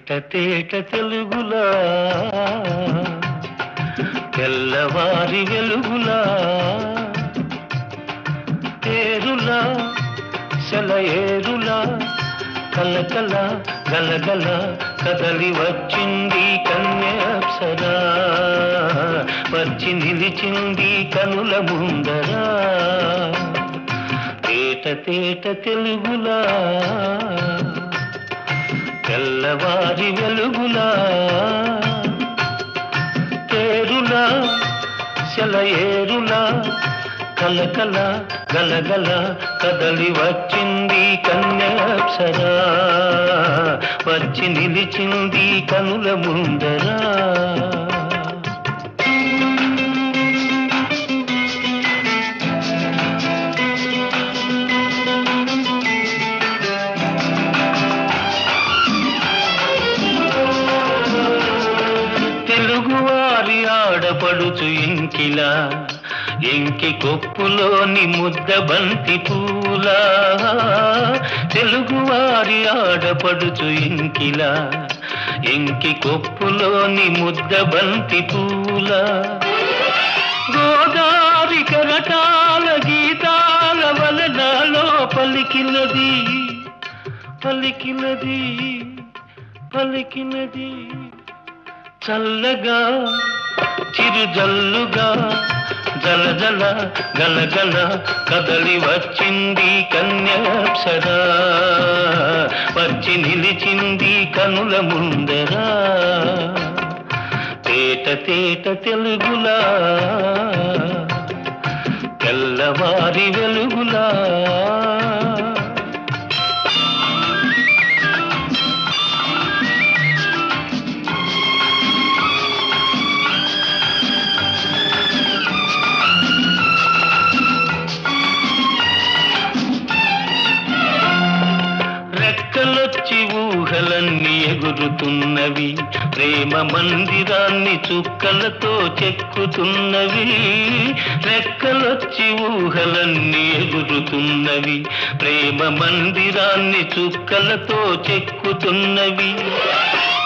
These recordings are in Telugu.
తేట తేట తెలుగులా తెల్లవారి వెలుగులా ఏరులా సెలయేరులా కలకల గలగల కదలి వచ్చింది కన్యాప్సరా వచ్చి నిలిచింది కనుల ముందరా తేట తేట తెలుగులా తెల్లవారి వెలుగులా తేరులా సెలయేరులా కలకల గలగల కదలి వచ్చింది కన్యాప్సరా వచ్చి నిలిచింది కనుల ముందరా తెలుగువారి ఆడపడుచు ఇంకిలా ఎంకి కొప్పులోని ముద్ద బంతి పూలా తెలుగువారి ఆడపడుచు ఇంకిలా ఎంకి కొప్పులోని ముద్ద బంతి పూలా గోదారి కరటాల గీతాల వలనాలో పలికినది పలికినది పలికినది చల్లగా చిరుజల్లుగా జల జల గలగల కదలి వచ్చింది కన్యాప్సరా వచ్చి నిలిచింది కనుల ముందరా తేట తేట తెలుగులా తెల్లవారి వెలుగులా రెక్కలొచ్చి ఊహలన్నీ ఎగురుతున్నవి ప్రేమ మందిరాన్ని చుక్కలతో చెక్కుతున్నవి రెక్కలొచ్చి ఊహలన్నీ ఎగురుతున్నవి ప్రేమ మందిరాన్ని చుక్కలతో చెక్కుతున్నవి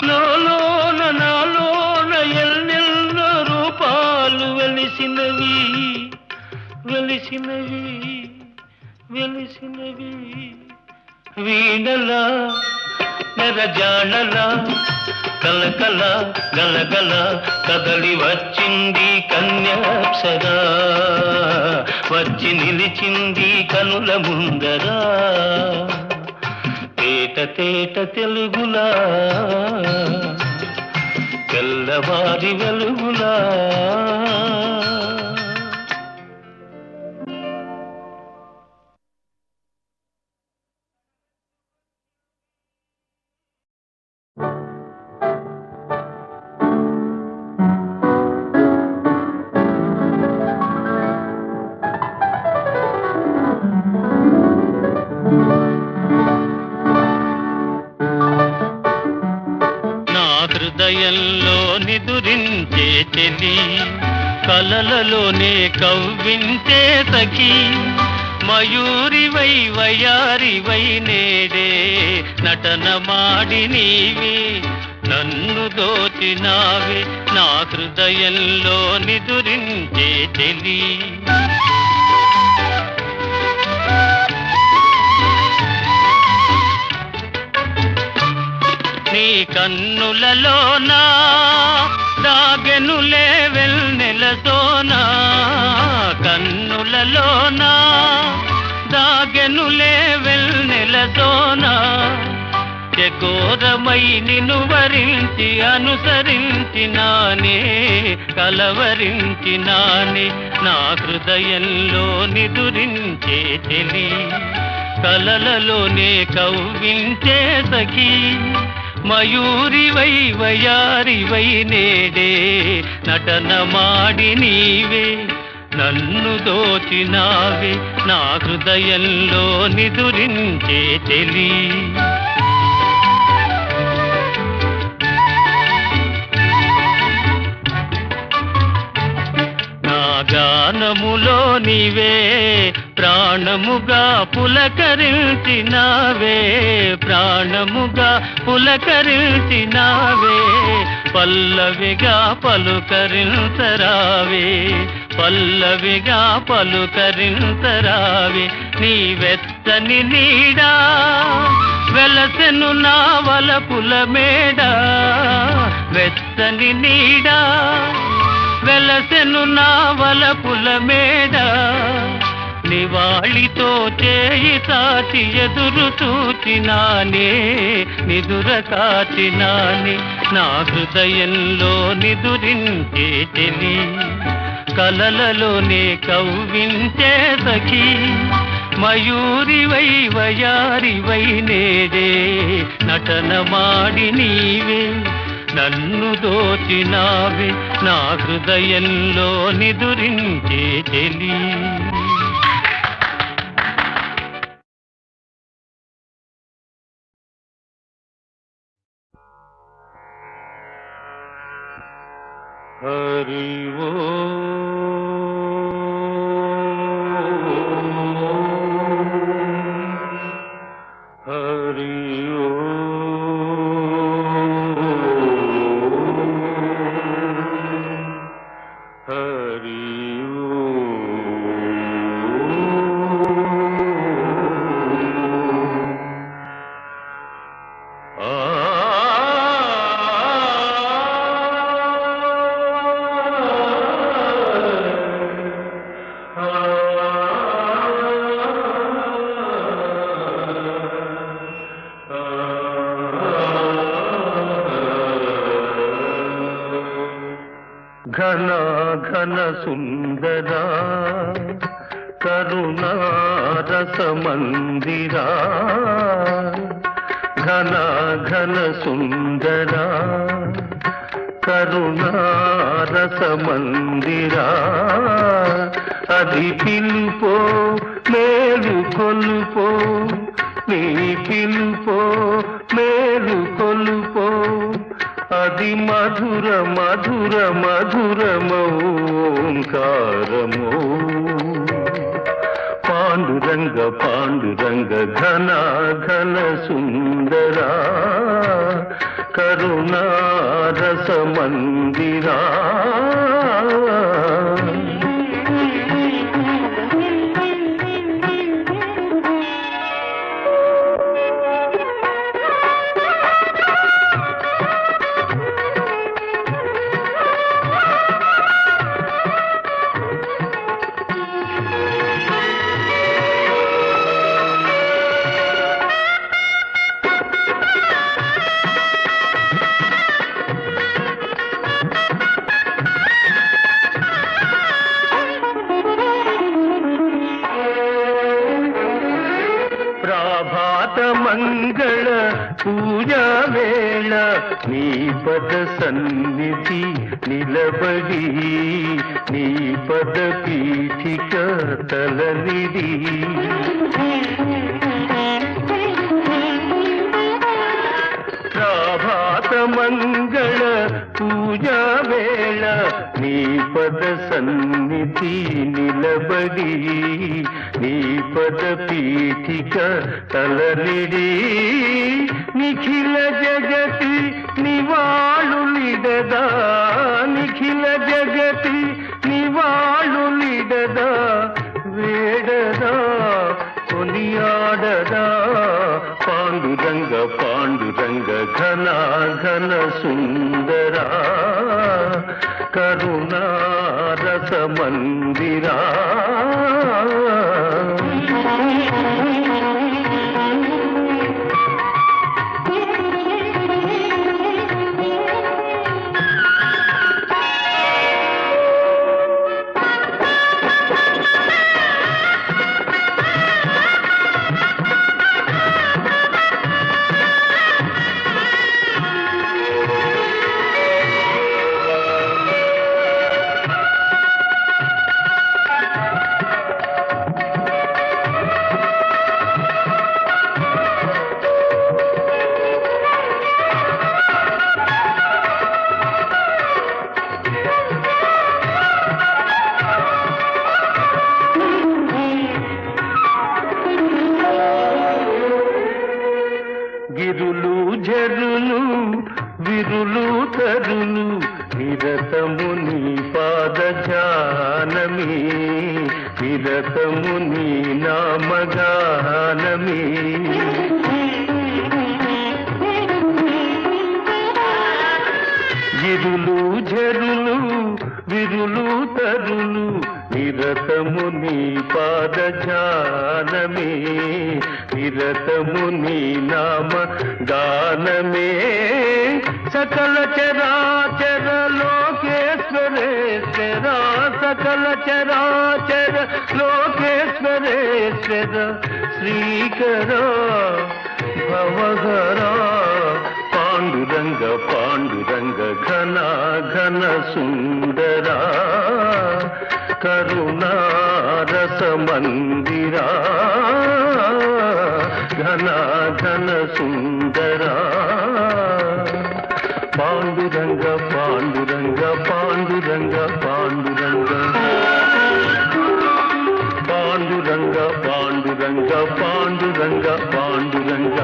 లోలోన నాలోన ఎన్నెన్నో రూపాలు వెలిసినవి వెలిసినవి వెలిసినవి వీణలా నెరజాణలా కలకల గలగల కదలి వచ్చింది కన్యాప్సరా వచ్చి నిలిచింది కనుల ముందరా తేట తేట తెలుగులా తెల్లవారి వెలుగులా హృదయంలో నిదురించే చెలి కలలలోనే కవ్వించే సఖి మయూరివై వయారివై నేడే నటన మాడి నీవే నన్ను దోచినావే నా హృదయంలో నిదురించే చెలి నీ కన్నులలోనా దాగెనులే వెన్నెలతోనా కన్నులలోనా దాగెనులే వెన్నెలతోనా చకోరమై నిన్ను వరించి అనుసరించినానే కలవరించినానే నా హృదయంలో నిదురించే చెలి కలలలోనే కవ్వించే సఖి మయూరివై వయారివై నేడే నటన మాడి నీవే నన్ను దోచినావే నా హృదయంలో నిదురించే చెలి నా గానములో నీవే ప్రాణముగా పులకరించినావే, ప్రాణముగా పులకరించినావే, పల్లవిగా పలుకరించరావే, పల్లవిగా పలుకరించరావే. నీ వెచ్చని నీడా వెలసెను నా వలపుల మేడ, వెచ్చని నీడా వెలసెను నా వలపుల మేడ. నివాళితో చేయి తాచి ఎదురు చూచినానే, నిదుర కాచినానే, నా హృదయంలో నిదురించే చెలి, కలలలోనే కవ్వించే సఖీ. మయూరివై వయారివై నేడే నటనమాడి నీవే నన్ను దోచినావే, నా హృదయంలో నిదురించే చెలి. హరి హరి హరి ఘన ఘన సుందరా కరుణారస మందిరా, ఘన ఘన సుందరా కరుణారస మందిరా. అది పిలుపో మేలు కొలుపో, నీ పిలుపో మేలు కొలుపో, అది మధుర మధుర మధురమోంకారమో. పాండురంగ పాండురంగ ఘన ఘన సుందరా కరుణారస మందిరా. మంగళ పూజా వేళ నీ పద సన్నిధి నిలబడి, నీ పద పీఠిక తలనిది. ప్రభాత మంగళ పూజా వేళ నీ పద సన్నిధి నిలబడి, నీ పద పీఠిక తలనిడి. నిఖిల జగతి నివాళులిడదా, నిఖిల జగతి నివాళులిడదా, వేడదా కొనియాడదా. పాండురంగ పాండురంగ ఘన ఘన సుందరా కరుణారస మందిరా. గిరులు జరులు విరులు తరులు నిరతము నీ పాద ధ్యానమే నిరతము నీ నామగానమే గిరులు జరులు విరులు తరులు నిరతము నీ పాద ధ్యానమే నిరతము నీ నామ గానమే సకల చరాచర లోకేశ్వరేశ్వర సకల చరాచర లోకేశ్వరేశ్వర శ్రీకర భవహరా పాండురంగ పాండురంగ ఘన ఘన సుందరా కరుణారస మందిరా ఘన ఘన సుందరా పాండురంగ పాండురంగ పాండురంగ పాండురంగ పాండురంగ పాండురంగ పాండురంగ పాండురంగ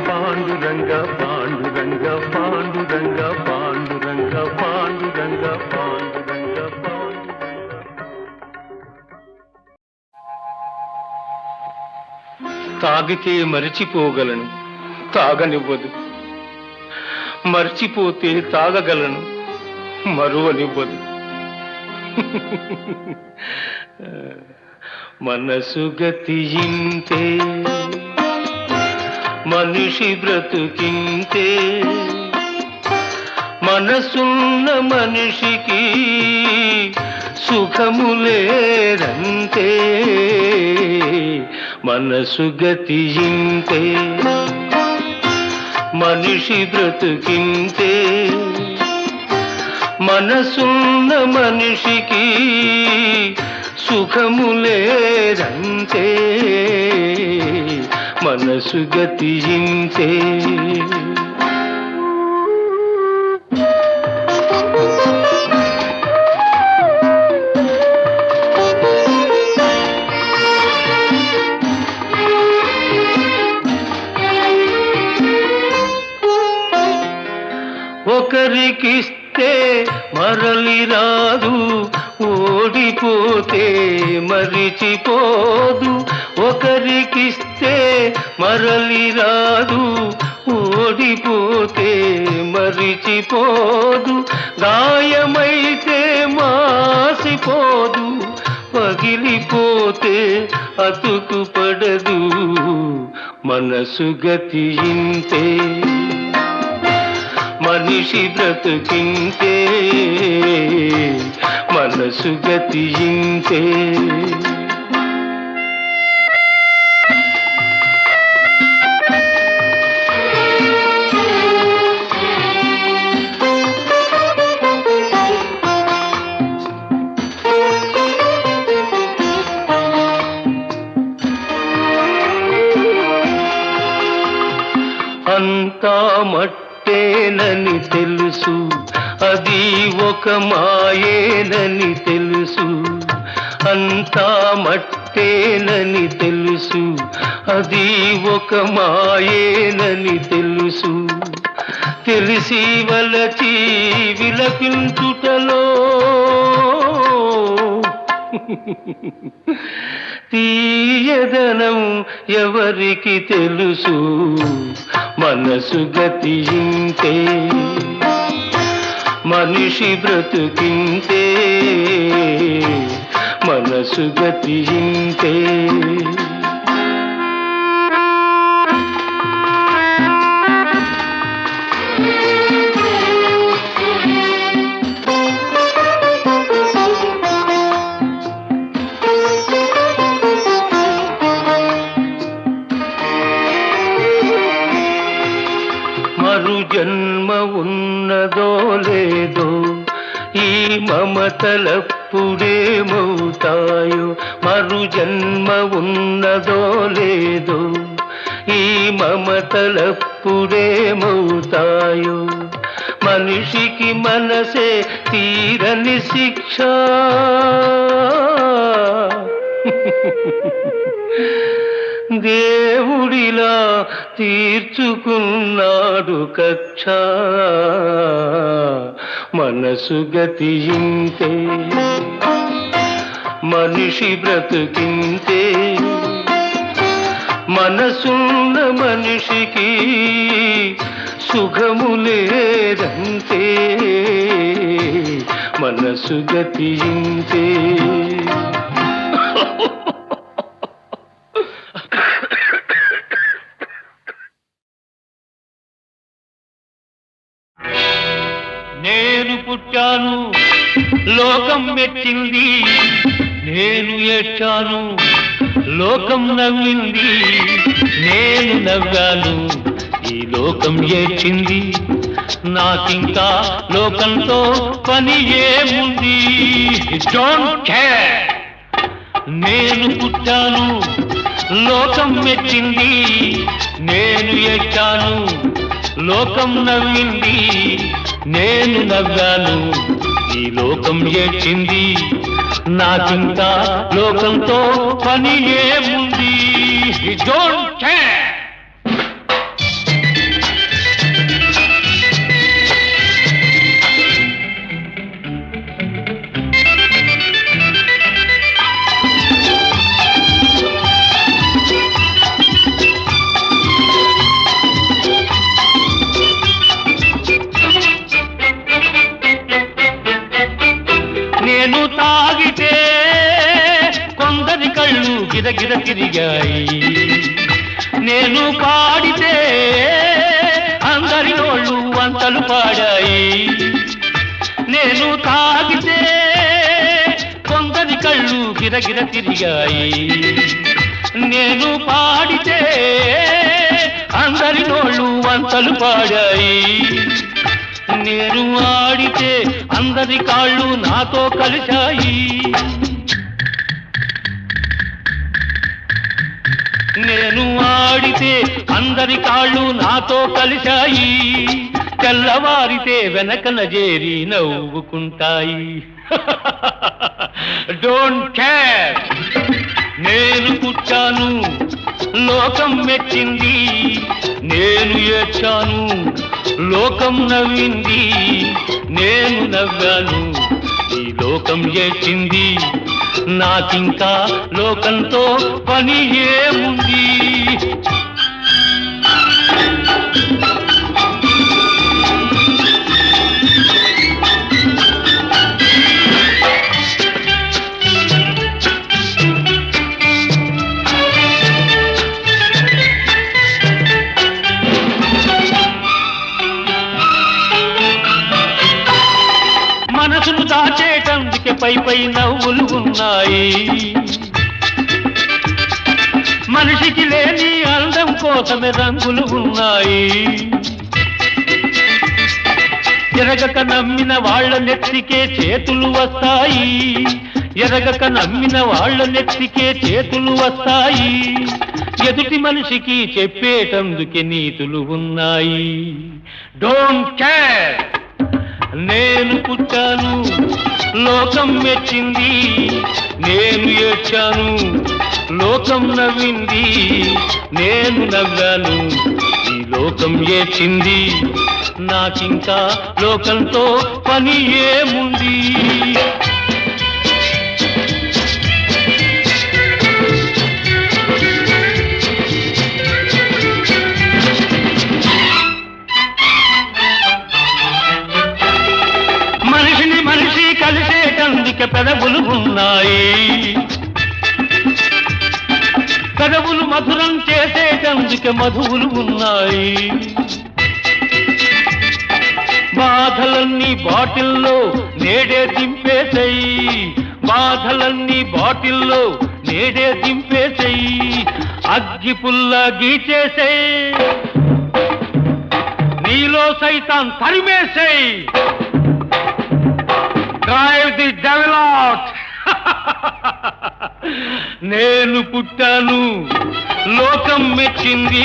పాండురంగ పాండురంగ పాండురంగ పాండురంగ పాండురంగ పాండురంగ తాగితే మరిచిపోగలను తాగనివ్వదు మర్చిపోతే తాగగలను మరువనివ్వదు మనసు గతి ఇంతే మనిషి బ్రతుకింతే మనసున్న మనిషికి సుఖములేరంతే మనసు గతి ఇంతే మనిషి బ్రతుకింతే మనసున్న మనిషికి సుఖములేరంతే మనసు గతి ఇంతే ఒకరికిస్తే మరలి రాదు ఓడిపోతే మరిచిపోదు ఒకరికిస్తే మరలి రాదు ఓడిపోతే మరిచిపోదు గాయమైతే మాసిపోదు పగిలిపోతే అతుకు పడదు మనసు గతి ఇంతే మనిషి బ్రతుకింతే మనసు గతి ఇంతే అంతా మట్టేనని తెలుసు అది ఒక మాయేనని తెలుసు అంతా మట్టేనని తెలుసు అది ఒక మాయేనని తెలుసు తెలిసి వలచి విలపించుటలో తీయదనం ఎవరికి తెలుసు మనసు గతి ఇంతే మనిషి బ్రతుకింతే మనసు గతి ఇంతే మరు జన్మ ఉన్నదో లేదో ఈ మమతలప్పుడేమవుతాయో మరు జన్మ ఉన్నదో లేదో ఈ మమతలప్పుడేమవుతాయో మనిషికి మనసే తీరని శిక్ష దేవుడిలా తీర్చుకున్నాడు కక్ష మనసు గతింతే మనిషి బ్రతుకింతే మనసున్న మనిషికి సుఖము లేదంతే మనసు గతింతే నేను పుట్టాను లోకం మెచ్చింది నేను ఏడ్చాను లోకం నవ్వింది నేను నవ్వాను ఈ లోకం ఏడ్చింది నాకింకా లోకంతో పని ఏముంది డోంట్ కేర్ నేను పుట్టాను లోకం మెచ్చింది నేను ఏడ్చాను లోకం నవ్వింది నేను నవ్వాను ఈ లోకం ఏడ్చింది నాకింకా లోకంతో పని ఏముంది డోంట్ కేర్ నేను తాగితే కొందరి కళ్ళు గిరగిర తిరిగాయి నేను పాడితే అందరి నోళ్ళు వంతలు పాడాయి నేను తాగితే కొందరి కళ్ళు గిరగిర తిరిగాయి నేను పాడితే అందరి నోళ్ళు వంతలు పాడాయి నేను ఆడితే అందరి కాళ్ళు నాతో కలిశాయి నేను ఆడితే అందరి కాళ్ళు నాతో కలిశాయి తెల్లవారితే వెనకన చేరి నవ్వుకుంటాయి డోంట్ కేర్ నేను పుట్టాను లోకం మెచ్చింది నేను ఏడ్చాను లోకం నవ్వింది నేను నవ్వాను ఈ లోకం ఏడ్చింది నాకింకా లోకంతో పని ఏముంది మనసును దాచేటందుకే పై పై నవ్వులు ఉన్నాయి మనిషికి లేని అందం కోసమే రంగులు ఉన్నాయి ఎరగక నమ్మిన వాళ్ళ నెత్తికే చేతులు వస్తాయి ఎరగక నమ్మిన వాళ్ళ నెత్తికే చేతులు వస్తాయి ఎదుటి మనిషికి చెప్పేటందుకే నీతులు ఉన్నాయి డోంట్ కేర్ నేను పుట్టాను లోకం మెచ్చింది నేను ఏడ్చాను లోకం నవ్వింది నేను నవ్వాను ఈ లోకం ఏడ్చింది నాకింకా లోకంతో పని ఏముంది కలిసేటందుకే పెదవులు ఉన్నాయి పెదవులు మధురం చేసేటందుకే మధువులు ఉన్నాయి బాధలన్నీ బాటిల్లో నేడే దింపేసేయి బాధలన్నీ బాటిల్లో నేడే దింపేసేయి అగ్గి పుల్ల గీచేసేయి నీలో సైతాన్ తరిమేసేయి Drive the devil out! నేను పుట్టాను లోకం మెచ్చింది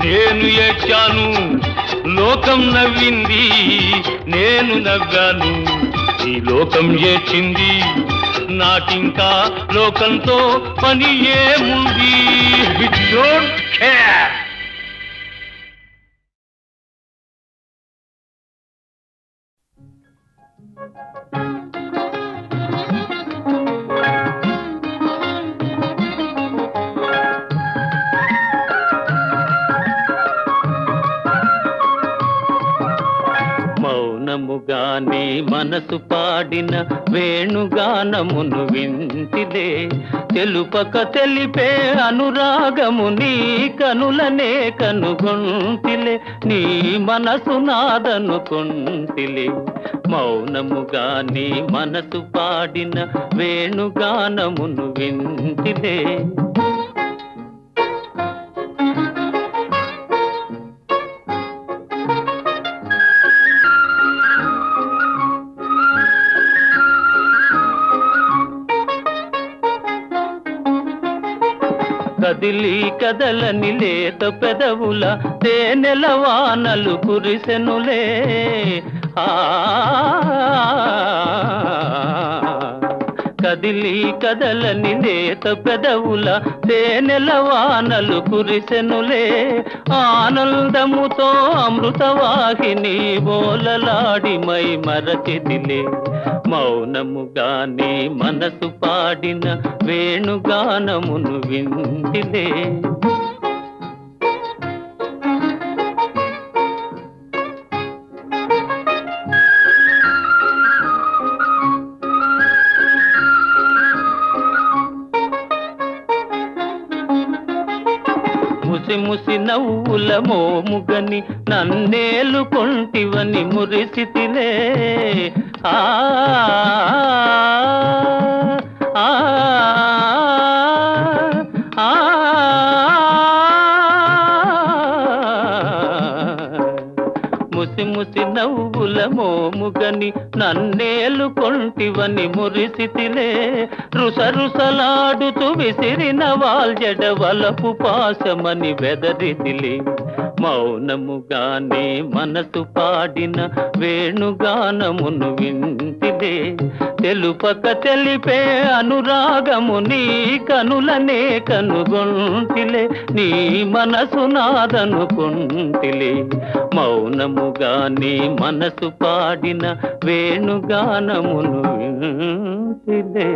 నేను ఏడ్చాను లోకం నవ్వింది నేను నవ్వాను ఈ లోకం ఏడ్చింది నాకింకా లోకంతో పని ఏముంది మౌనముగానే మనసు పాడిన వేణుగానమును వింటిలే తెలుపక తెలిపే అనురాగము నీ కనులనే కనుగొంటిలే నీ మనసు నాదనుకొంటిలే మౌనముగానే మనసు పాడిన వేణుగానమును వింటిలే కదిలి కదలని లేత పెదవుల తేనెల వానలు కురిసెనులే కదిలి కదలని లేత పెదవుల తేనెల వానలు కురిసెనులే ఆనందముతో అమృతవాహిని బోలలాడి మై మరచెదిలే మౌనముగానే మనసు పాడిన వేణుగానమును వింటిలే ముసి ముసి నవ్వుల మోముగని నన్నేలు కొంటివని మురిసితిలే ఆ ముసి ముసి నవ్వుల మోముగని నన్నేలు కొంటివని మురిసితిలే రుసరుసలాడుతూ విసిరిన వాల్జడ వలపు పాశమని బెదరితిలే మౌనముగానే మనసు పాడిన వేణుగానమును వింటిలే తెలుపక తెలిపే అనురాగము నీ కనులనే కనుగొంటిలే నీ మనసు నాదనుకొంటిలే మౌనముగానే మనసు పాడిన వేణుగానమును వింటిలే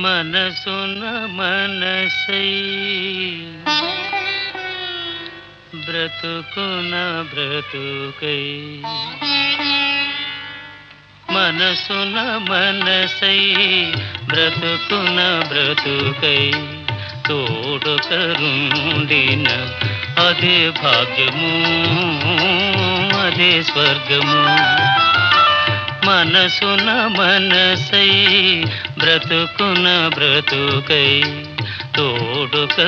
మనసున మనసై బ్రతుకున బ్రతుకై మనసున మనసై బ్రతుకున బ్రతుకై తోడుకరుండిన అదే భాగ్యము అదే స్వర్గము మనసున మనసై బ్రతుకున బ్రతుకై తోడుకరుండిన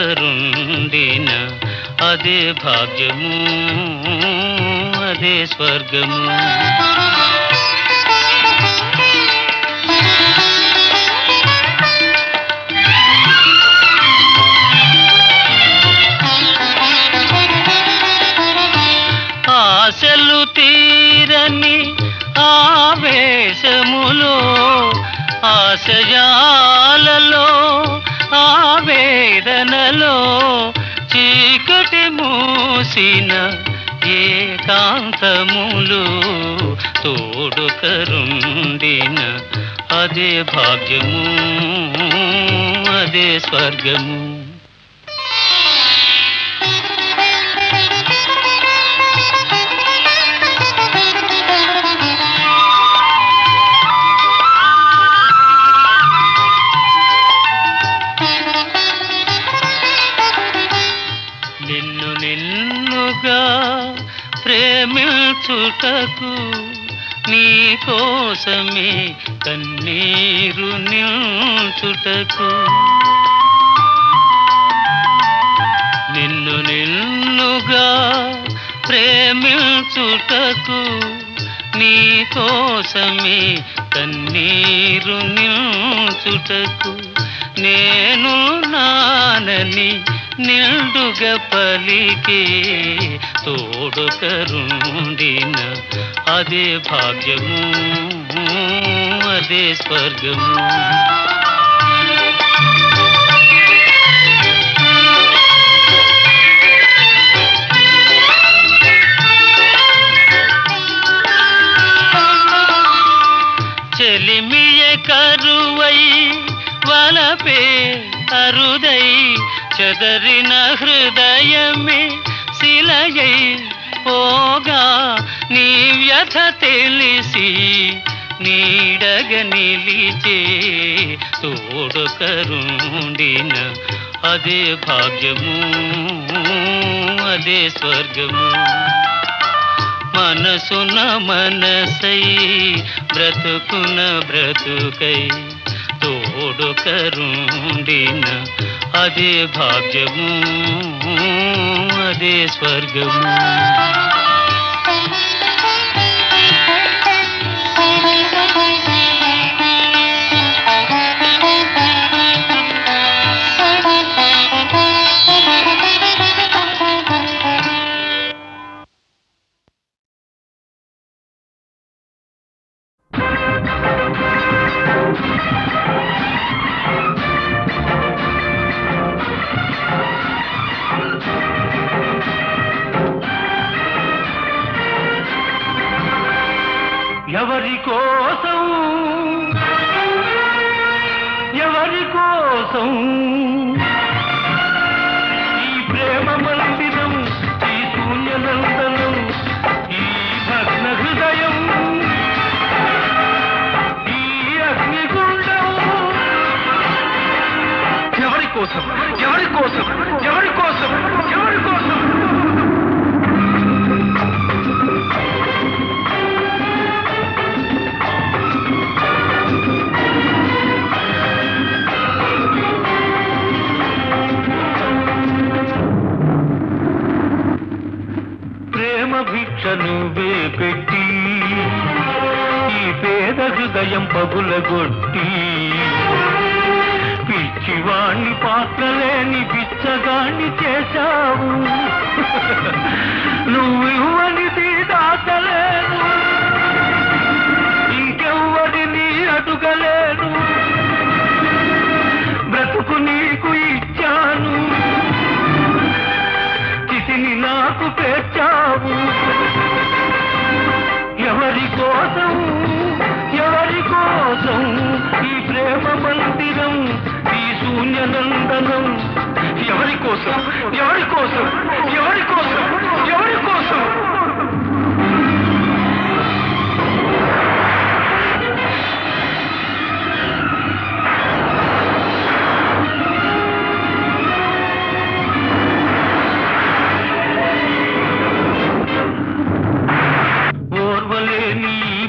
అదే భాగ్యము అదే స్వర్గము ఆశలు తీరని ఆవేశములో ఆశయాలలో ఆవేదనలో చీకటి మూసిన ఏకాంతములు తోడుకరుండిన అదే భాగ్యము అదే స్వర్గము ప్రేమించుటకు నీ కోసమే కన్నీరు నిల్చుటకు నిన్నుగా ప్రేమించుటకు నిల్చుటకు నీ కోసమే కన్నీరు నిల్చుటకు నేను నానని నిండుగా పలికే తోడుకరుండిన అదే భాగ్యము అదే స్వర్గము. చెలిమియ కరువై వలపే అరుదై చెదరిన హృదయమే శిలయై పోగా నీ వ్యథ తెలిసి నీడగ నిలిచే తోడుకరుండిన అదే భాగ్యము అదే స్వర్గము. మనసున మనసై బ్రతుకున బ్రతుకై తోడుకరుండిన అదే భాగ్యము అదే స్వర్గము. ఎవరి కోసం ఎవరి కోసం ఈ ప్రేమ మందిరం, ఈ శూన్యనందనం, ఈ భగ్న హృదయం, ఈ అగ్నిగుండం ఎవరి కోసం ఎవరి కోసం ఎవరి కోసం ఎవరి కోసం? భిక్ష నువ్వే పెట్టి ఈ పేద హృదయం పగులగొట్టి పిచ్చివాణ్ణి పాత్రలేని బిచ్చగాణ్ణి చేశావు. నువ్వివ్వనిది దాచలేను, ఇంకెవ్వరిని అడుగలేను, బ్రతుకు నీకు ఇచ్చాను, చితిని నాకు పేర్చావు. ఎవరి కోసం ఎవరి కోసం ఈ ప్రేమ మందిరం, ఈ శూన్యనందనం ఎవరి కోసం ఎవరి కోసం ఎవరి కోసం ఎవరి కోసం?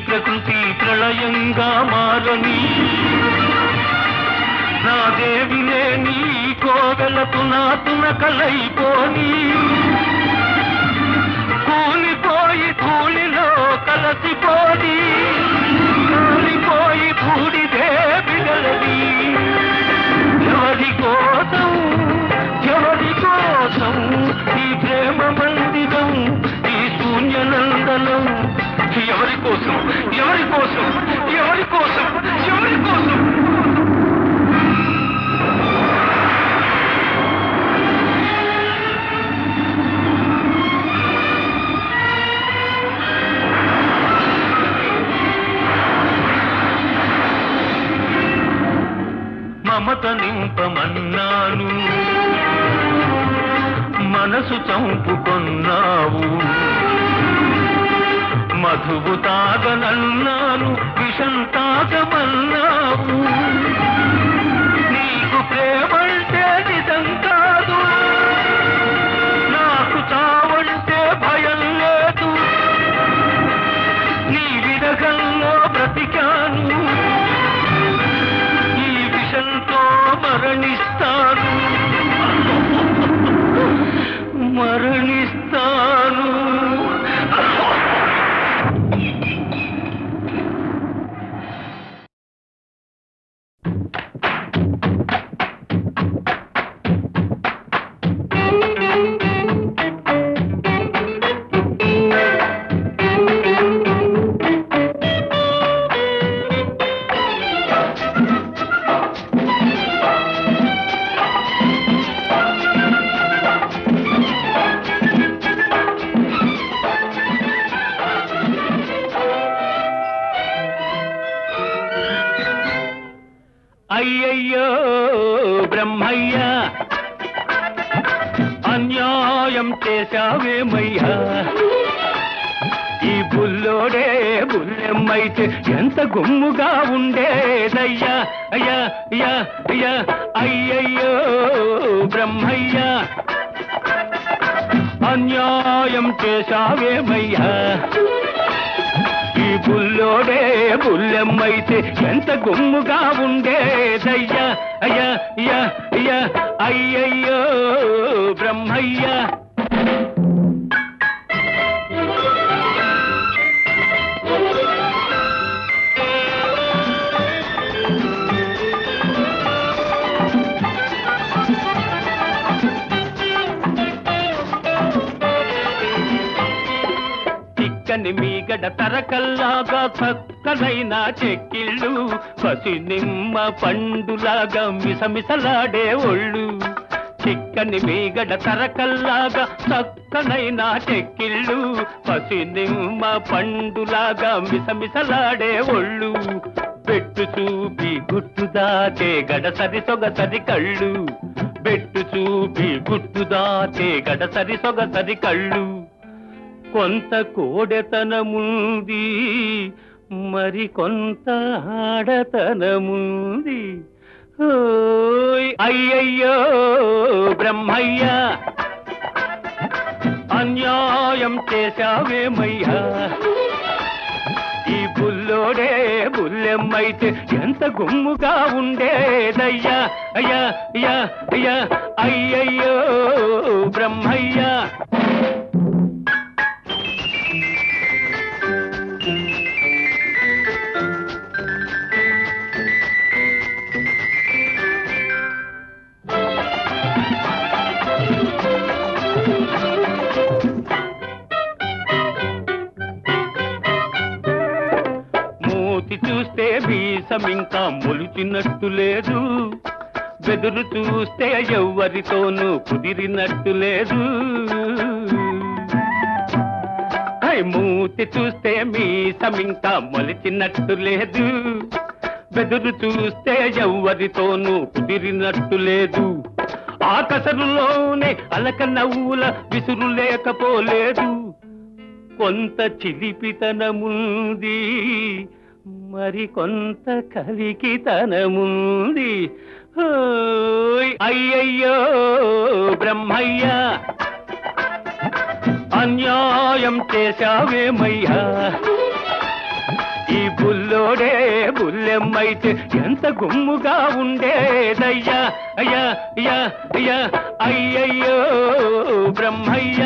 ప్రకృతి ప్రళయంగా మారని నా దేవినే నీ కోవెలకు నాతున కలైపోని కూలిపోయి ధూళిలో కలసిపోని కూలిపోయి బూడిదే బిడలది. ఎవరి కోసం ఎవరి కోసం ఈ ప్రేమ మందిరం, ఈ శూన్యనందనం ఎవరి కోసం ఎవరి కోసం ఎవరి కోసం ఎవరి కోసం? మమత నింపమన్నాను, మనసు చంపుకొన్నావు. మధువు తాగనన్నాను, విషం తాగమన్నావు. నీకు ప్రేమంటే నిజం కాదు, నాకు చావంటే భయం లేదు. నీ విరగంలో బ్రతికాను, ఈ విషంతో మరణిస్తాను మరణిస్తాను. అయ్యయ్యో బ్రహ్మయ్య అన్యాయం చేశావేమయ్యా ఈ బుల్లోడే బుల్లెమ్మైతే ఎంత గుమ్ముగా ఉండేదయ్యా అయ్యా అయ్యా అయ్యా అయ్యయ్యో బ్రహ్మయ్య అన్యాయం చేశావేమయ్యా ఈ బుల్లోడే బుల్లెమ్మైతే ఎంత గుమ్ముగా ఉండేదయ్యా అయ్యా అయ్యా అయ్యా అయ్యయ్యో బ్రహ్మయ్య మీగడ తరకల్లాగా చక్కనైన చెక్కిళ్ళు పసి నిమ్మ పండులాగా మిసమిసలాడే ఒళ్ళు చిక్కని మీగడ తరకల్లాగా చక్కనైన చెక్కిళ్ళు పసి నిమ్మ పండులాగా మిసమిసలాడే ఒళ్ళు పెట్టు చూపి గుట్టు దాటే గడసరి సొగసరి కళ్ళు పెట్టు చూపి గుట్టు దాటే గడసరి సొగసరి కళ్ళు కొంత కోడెతనముంది మరి కొంత ఆడతనముంది అయ్యయ్యో బ్రహ్మయ్య అన్యాయం చేశావేమయ్యా ఈ బుల్లోడే బుల్లెమ్మైతే ఎంత గుమ్ముగా ఉండేదయ్యా అయ్యా అయ్యా అయ్యా అయ్యయ్యో బ్రహ్మయ్య చూస్తే వీసమింకా మొలిచినట్టు లేదు బెదురు చూస్తే ఎవ్వరితోనూ కుదిరినట్టు లేదు మూతి చూస్తే మీసమింకా మొలిచినట్టు లేదు బెదురు చూస్తే ఎవ్వరితోనూ కుదిరినట్టు లేదు ఆకసరులోనే అలక నవ్వుల విసురు లేకపోలేదు కొంత చిలిపితనముంది మరి కొంత కలికితనముంది అయ్యయ్యో బ్రహ్మయ్య అన్యాయం చేశావేమయ్యా ఈ బుల్లోడే బుల్లెమ్మైతే ఎంత గుమ్ముగా ఉండేదయ్యా అయ్యా అయ్యా అయ్యా అయ్యయ్యో బ్రహ్మయ్య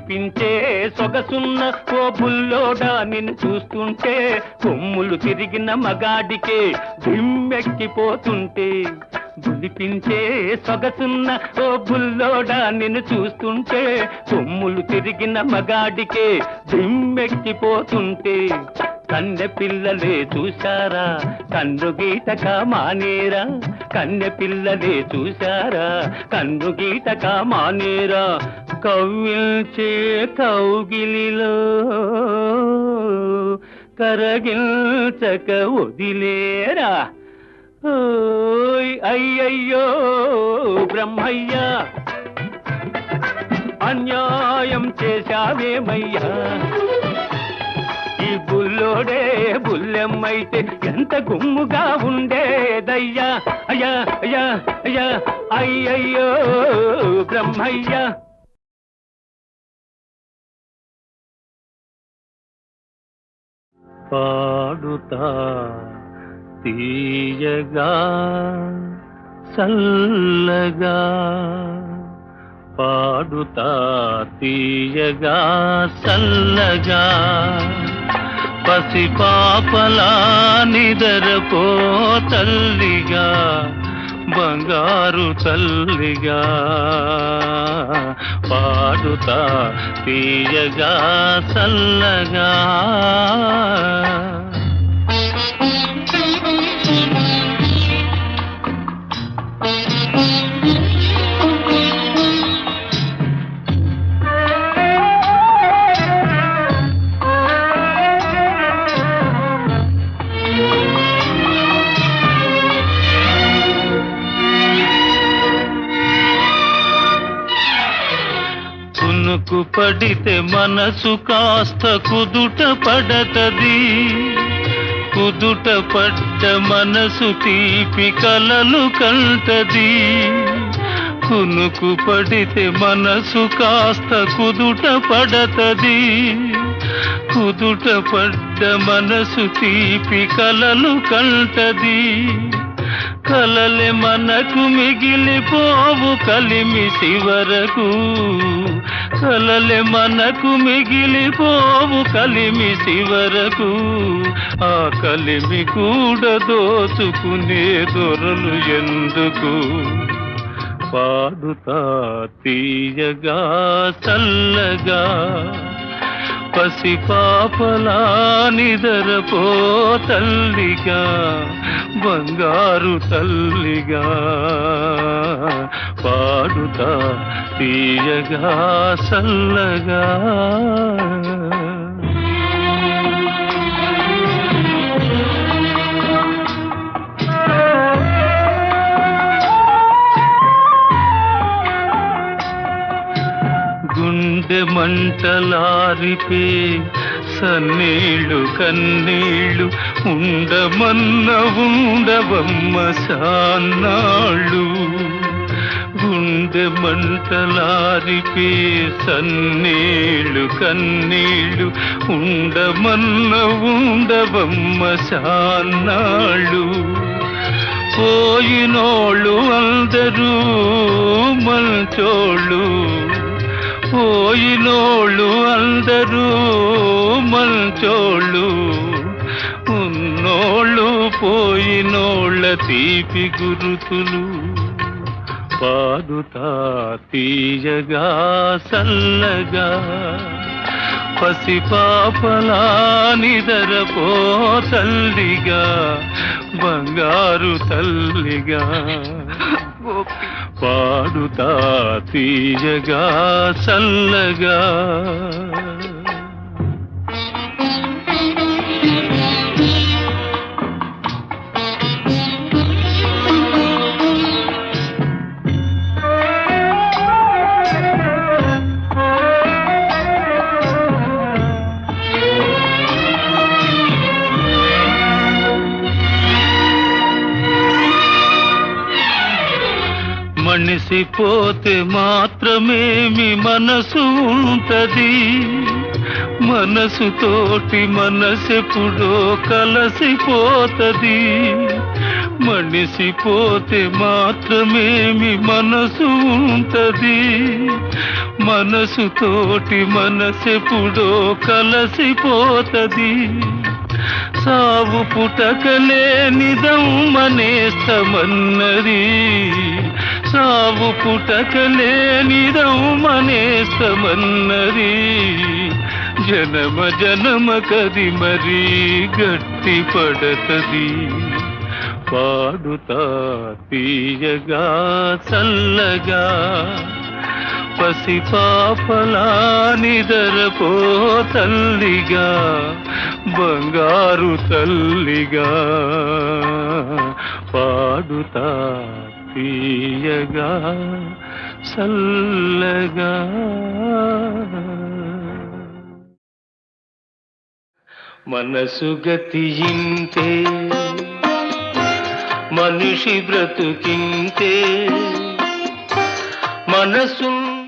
పించే సొగసున్న ఓ బుల్లోడా నిన్ను చూస్తుంటే కొమ్ములు తిరిగిన మగాడికే దిమ్మెక్కిపోతుంటే బులిపించే సొగసున్న ఓ బుల్లోడా నిన్ను చూస్తుంటే కొమ్ములు తిరిగిన మగాడికే దిమ్మెక్కిపోతుంటే కన్నె పిల్లలే చూశారా కన్ను గీటక మానేరా కన్నె పిల్లలే చూశారా కన్ను గీటక మానేరా కవ్విల్చే కౌగిలిలో కరగిల్చక వదిలేరా అయ్యయ్యో బ్రహ్మయ్య అన్యాయం చేశావేమయ్యా ఈ బుల్లోడే బుల్లెమ్మైతే ఎంత గుమ్ముగా ఉండేదయ్యా అయ్యా అయ్యా అయ్యా అయ్యయ్యో బ్రహ్మయ్య పాడుతా తీయగా సల్లగా పాడుతా తీయగా సల్లగా పసి పాపలా నిదరపో తల్లిగా బంగారు తల్లిగా పాడుతా తీయగా సల్లగా కునుకు పడితే మనసు కాస్త కుదుట పడతది, కుదుట పడ్డ మనసు తీపి కలలు కంటది. కునుకు పడితే మనసు కాస్త కుదుట పడతది, కుదుట పడ్డ మనసు తీపి కలలు కంటది. కలలే మనకు మిగిలిపోవు కలిమిసి వరకు, కలలే మనకు మిగిలిపోవు కలిమిసి వరకు. ఆ కలిమి కూడా దోచుకునే దొరలు ఎందుకు? పాడుతా తీయగా చల్లగా పసిపాపలా నిదరపో తల్లిగా, బంగారు తల్లిగా. పాడుతా తీయగా చల్లగా. గుండె మంటలారిపే సన్నీళ్ళు కన్నీళ్ళు ఉండమన్న ఉండవమ్మ సాన్నాళ్ళు. గుండె మంటలారిపే సన్నీళ్ళు కన్నీళ్ళు ఉండమన్న ఉండవమ్మ సాన్నాళ్ళు. పోయినోళ్ళు అందరూ మంచోళ్ళు, పోయినోళ్ళు అందరూ మంచోళ్ళు. ఉన్నోళ్ళు పోయినోళ్ళ తీపి గురుతులు. పాడుతా తీయగా చల్లగా పసిపాపలా నిదరపో తల్లిగా, బంగారు తల్లిగా. పాడుతా తీయగా చల్లగా. మనిసిపోతే మాత్రమేమి మనసు ఉంటది, మనసుతోటి మనసెప్పుడో కలసిపోతది. మనిసిపోతే మాత్రమేమి మనసు ఉంటది, మనసుతోటి మనసెప్పుడో కలసిపోతది. సావు పుటకలే నిదమ్మనేస్తమన్నది, సావు పుటకలే నిదమ్మనేస్తమన్నది. జనమ జనమ కది మరీ గట్టి పడతది. పాడుతా తీయగా చల్లగా పసిపాపలా నిదరపో తల్లిగా, బంగారు తల్లిగా. పాడుతా తీయగా చల్లగా. మనసు గతి ఇంతే, మనిషి బ్రతుకింతే. మనసు